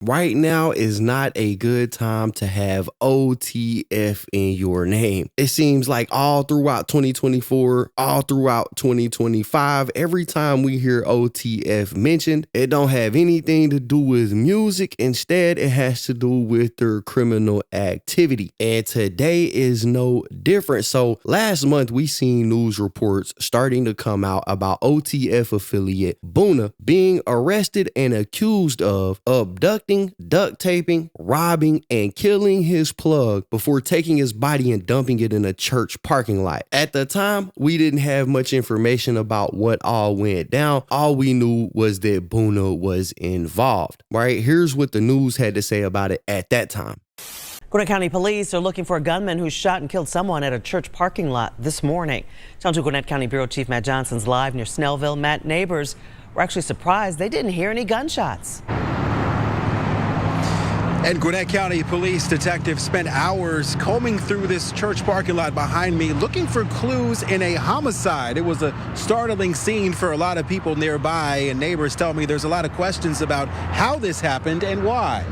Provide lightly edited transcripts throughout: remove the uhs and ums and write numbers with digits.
Right now is not a good time to have OTF in your name. It seems like all throughout 2024, all throughout 2025, every time we hear OTF mentioned, it don't have anything to do with music. Instead, it has to do with their criminal activity. And today is no different. So last month, we seen news reports starting to come out about OTF affiliate Boona being arrested and accused of abducting, duct taping, robbing, and killing his plug before taking his body and dumping it in a church parking lot. At the time, we didn't have much information about what all went down. All we knew was that Boona was involved. Right? Here's what the news had to say about it at that time. Gwinnett County Police are looking for a gunman who shot and killed someone at a church parking lot this morning. Sounds like Gwinnett County Bureau Chief Matt Johnson's live near Snellville. Matt, neighbors were actually surprised they didn't hear any gunshots. And Gwinnett County Police detectives spent hours combing through this church parking lot behind me looking for clues in a homicide. It was a startling scene for a lot of people nearby, and neighbors tell me there's a lot of questions about how this happened and why.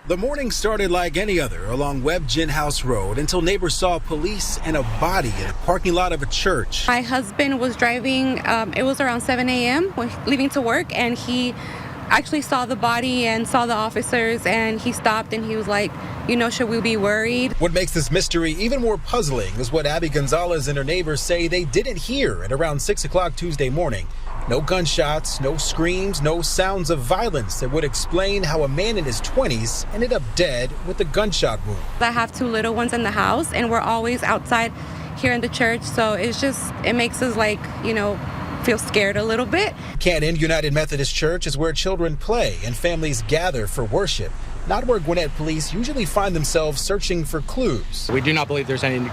The morning started like any other along Webb Gin House Road until neighbors saw police and a body in a parking lot of a church. My husband was driving, it was around 7 a.m. leaving to work, and he actually saw the body and saw the officers, and he stopped and he was like, you know, should we be worried? What makes this mystery even more puzzling is what Abby Gonzalez and her neighbors say they didn't hear at around 6 o'clock Tuesday morning. No gunshots, no screams, no sounds of violence that would explain how a man in his 20s ended up dead with a gunshot wound. I have 2 little ones in the house, and we're always outside here in the church, so it makes us like, you know, feel scared a little bit. Canton United Methodist Church is where children play and families gather for worship, not where Gwinnett police usually find themselves searching for clues. We do not believe there's any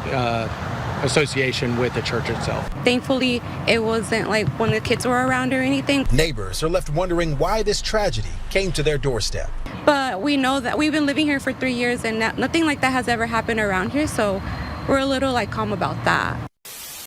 association with the church itself. Thankfully, it wasn't like when the kids were around or anything. Neighbors are left wondering why this tragedy came to their doorstep. But we know that we've been living here for 3 years and nothing like that has ever happened around here, so we're a little like calm about that.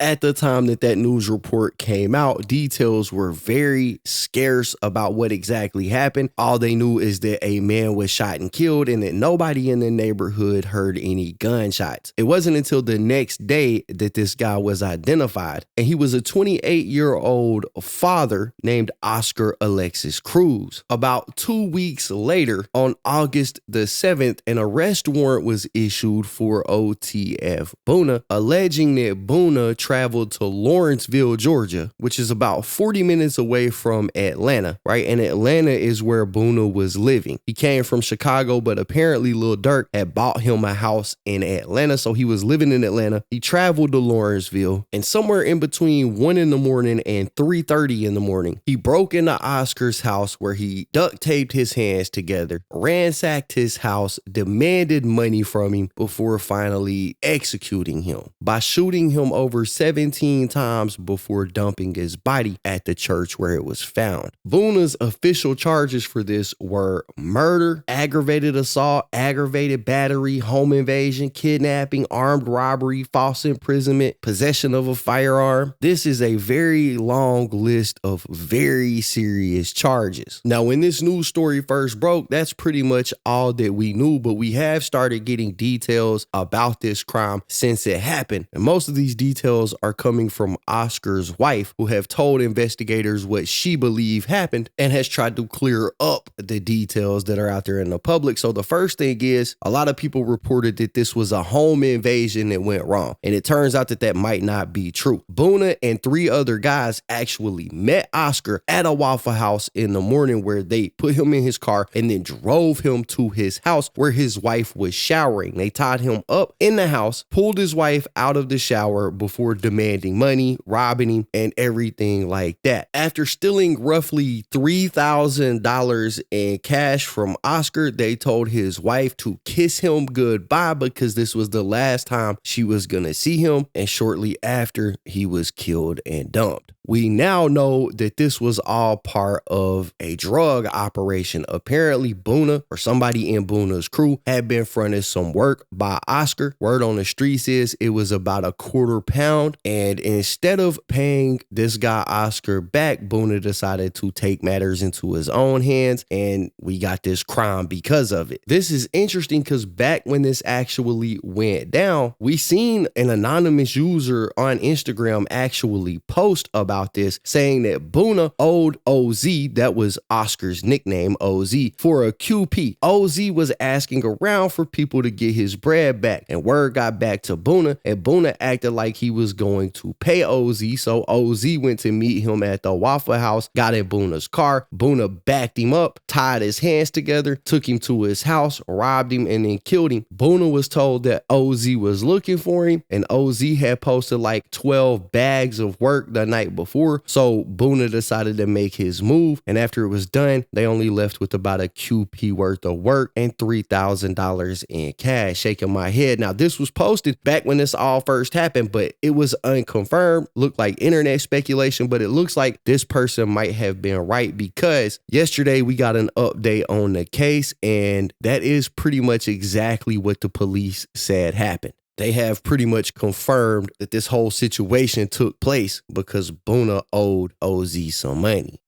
At the time that news report came out, details were very scarce about what exactly happened. All they knew is that a man was shot and killed and that nobody in the neighborhood heard any gunshots. It wasn't until the next day that this guy was identified, and he was a 28-year-old father named Oscar Alexis Cruz. About 2 weeks later, on August the 7th, an arrest warrant was issued for OTF Boona, alleging that Boona traveled to Lawrenceville, Georgia, which is about 40 minutes away from Atlanta, right? And Atlanta is where Boona was living. He came from Chicago, but apparently Lil Durk had bought him a house in Atlanta, so he was living in Atlanta. He traveled to Lawrenceville, and somewhere in between 1 in the morning and 3:30 in the morning, he broke into Oscar's house where he duct taped his hands together, ransacked his house, demanded money from him before finally executing him by shooting him over 17 times before dumping his body at the church where it was found. Boona's official charges for this were murder, aggravated assault, aggravated battery, home invasion, kidnapping, armed robbery, false imprisonment, possession of a firearm. This is a very long list of very serious charges. Now, when this news story first broke, that's pretty much all that we knew, but we have started getting details about this crime since it happened. And most of these details are coming from Oscar's wife, who have told investigators what she believed happened and has tried to clear up the details that are out there in the public. So the first thing is, a lot of people reported that this was a home invasion that went wrong, and it turns out that might not be true. Boona and 3 other guys actually met Oscar at a Waffle House in the morning, where they put him in his car and then drove him to his house where his wife was showering. They tied him up in the house, pulled his wife out of the shower before demanding money, robbing him, and everything like that. After stealing roughly $3,000 in cash from Oscar, they told his wife to kiss him goodbye because this was the last time she was gonna see him, and shortly after, he was killed and dumped. We now know that this was all part of a drug operation. Apparently, Boona or somebody in Boona's crew had been fronted some work by Oscar. Word on the streets is it was about a £1/4 found. And instead of paying this guy Oscar back, Boona decided to take matters into his own hands, and we got this crime because of it. This is interesting because back when this actually went down, we seen an anonymous user on Instagram actually post about this, saying that Boona owed OZ, that was Oscar's nickname, OZ, for a QP. OZ was asking around for people to get his bread back, and word got back to Boona, and Boona acted like he was going to pay OZ, so OZ went to meet him at the Waffle House, got in Boona's car. Boona backed him up, tied his hands together, took him to his house, robbed him, and then killed him. Boona was told that OZ was looking for him, and OZ had posted like 12 bags of work the night before, so Boona decided to make his move, and after it was done, they only left with about a QP worth of work and $3,000 in cash. Shaking my head. Now, this was posted back when this all first happened, but it was unconfirmed, looked like internet speculation, but it looks like this person might have been right, because yesterday we got an update on the case, and that is pretty much exactly what the police said happened. They have pretty much confirmed that this whole situation took place because Boona owed OZ some money.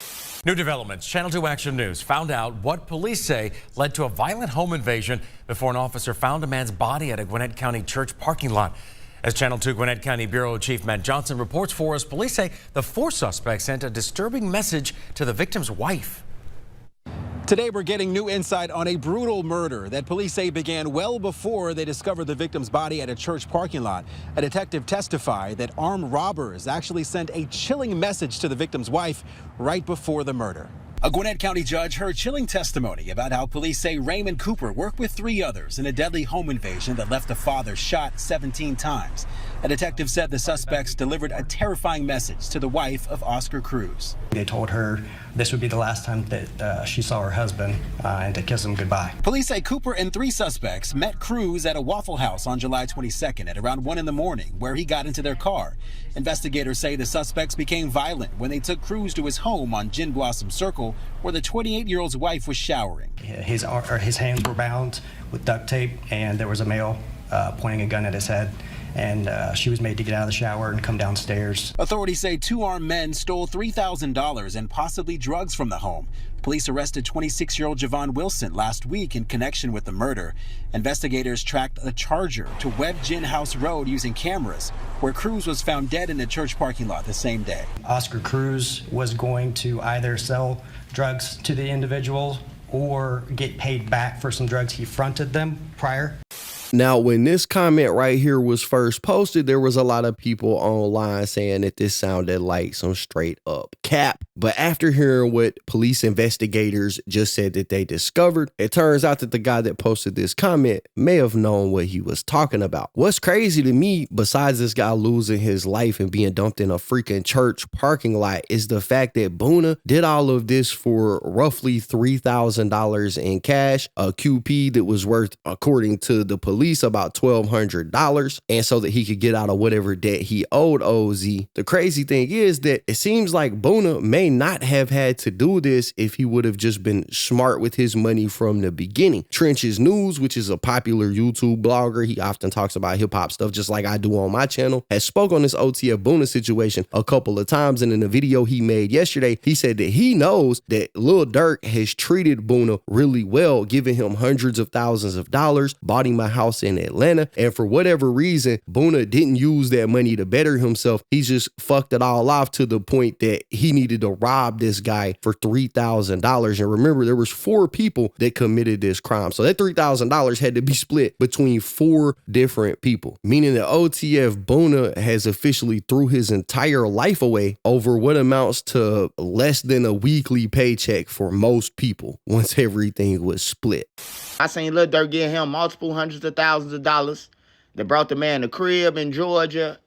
New developments. Channel 2 Action News found out what police say led to a violent home invasion before an officer found a man's body at a Gwinnett County church parking lot. As Channel 2 Gwinnett County Bureau Chief Matt Johnson reports for us, police say the 4 suspects sent a disturbing message to the victim's wife. Today, we're getting new insight on a brutal murder that police say began well before they discovered the victim's body at a church parking lot. A detective testified that armed robbers actually sent a chilling message to the victim's wife right before the murder. A Gwinnett County judge heard chilling testimony about how police say Raymond Cooper worked with 3 others in a deadly home invasion that left the father shot 17 times. A detective said the suspects delivered a terrifying message to the wife of Oscar Cruz. They told her this would be the last time that she saw her husband and to kiss him goodbye. Police say Cooper and 3 suspects met Cruz at a Waffle House on July 22nd at around 1 in the morning, where he got into their car. Investigators say the suspects became violent when they took Cruz to his home on Gin Blossom Circle, where the 28-year-old's wife was showering. His hands were bound with duct tape, and there was a male pointing a gun at his head. And she was made to get out of the shower and come downstairs. Authorities say 2 armed men stole $3,000 and possibly drugs from the home. Police arrested 26-year-old Javon Wilson last week in connection with the murder. Investigators tracked a Charger to Webb Gin House Road using cameras, where Cruz was found dead in a church parking lot the same day. Oscar Cruz was going to either sell drugs to the individual or get paid back for some drugs he fronted them prior. Now, when this comment right here was first posted, there was a lot of people online saying that this sounded like some straight up cap. But after hearing what police investigators just said that they discovered, it turns out that the guy that posted this comment may have known what he was talking about. What's crazy to me, besides this guy losing his life and being dumped in a freaking church parking lot, is the fact that Boona did all of this for roughly $3,000 in cash, a QP that was worth, according to the police, about $1,200, and so that he could get out of whatever debt he owed OZ. The crazy thing is that it seems like Boona may not have had to do this if he would have just been smart with his money from the beginning. Trenches News, which is a popular YouTube blogger, he often talks about hip-hop stuff just like I do on my channel, has spoke on this OTF Boona situation a couple of times, and in a video he made yesterday, he said that he knows that Lil Durk has treated Boona really well, giving him hundreds of thousands of dollars, bought him a house in Atlanta, and for whatever reason, Boona didn't use that money to better himself. He just fucked it all off to the point that he needed to rob this guy for $3,000. And remember, there was 4 people that committed this crime. So that $3,000 had to be split between 4 different people, meaning that OTF Boona has officially threw his entire life away over what amounts to less than a weekly paycheck for most people once everything was split. I seen Lil Durk get him multiple hundreds of thousands of dollars. They brought the man a crib in Georgia,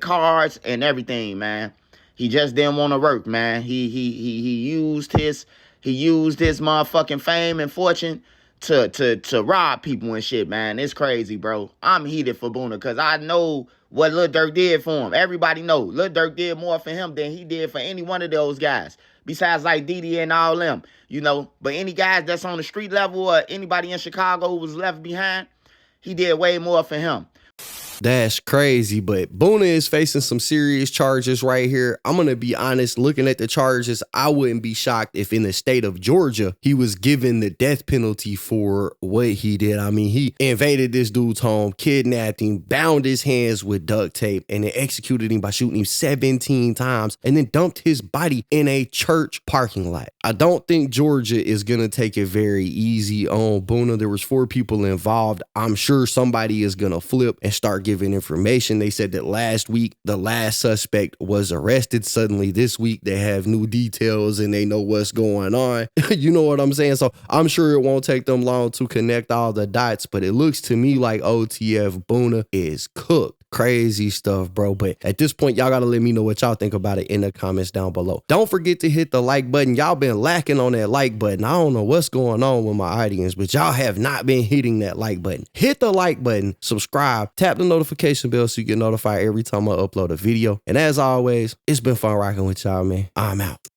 cars and everything, man. He just didn't want to work, man. He used his motherfucking fame and fortune to rob people and shit, man. It's crazy, bro. I'm heated for Boona because I know what Lil Durk did for him. Everybody know Lil Durk did more for him than he did for any one of those guys. Besides like Diddy and all them, you know. But any guys that's on the street level or anybody in Chicago who was left behind, he did way more for him. That's crazy, but Boona is facing some serious charges right here. I'm going to be honest, looking at the charges, I wouldn't be shocked if in the state of Georgia, he was given the death penalty for what he did. I mean, he invaded this dude's home, kidnapped him, bound his hands with duct tape, and then executed him by shooting him 17 times, and then dumped his body in a church parking lot. I don't think Georgia is going to take it very easy on Boona. There was 4 people involved. I'm sure somebody is going to flip and start giving information. They said that last week, the last suspect was arrested. Suddenly this week, they have new details and they know what's going on. You know what I'm saying? So I'm sure it won't take them long to connect all the dots, but it looks to me like OTF Boona is cooked. Crazy stuff, bro. But at this point, y'all gotta let me know what y'all think about it in the comments down below. Don't forget to hit the like button. Y'all been lacking on that like button. I don't know what's going on with my audience, but y'all have not been hitting that like button. Hit the like button, subscribe, tap the notification bell so you get notified every time I upload a video. And as always, it's been fun rocking with y'all, man. I'm out.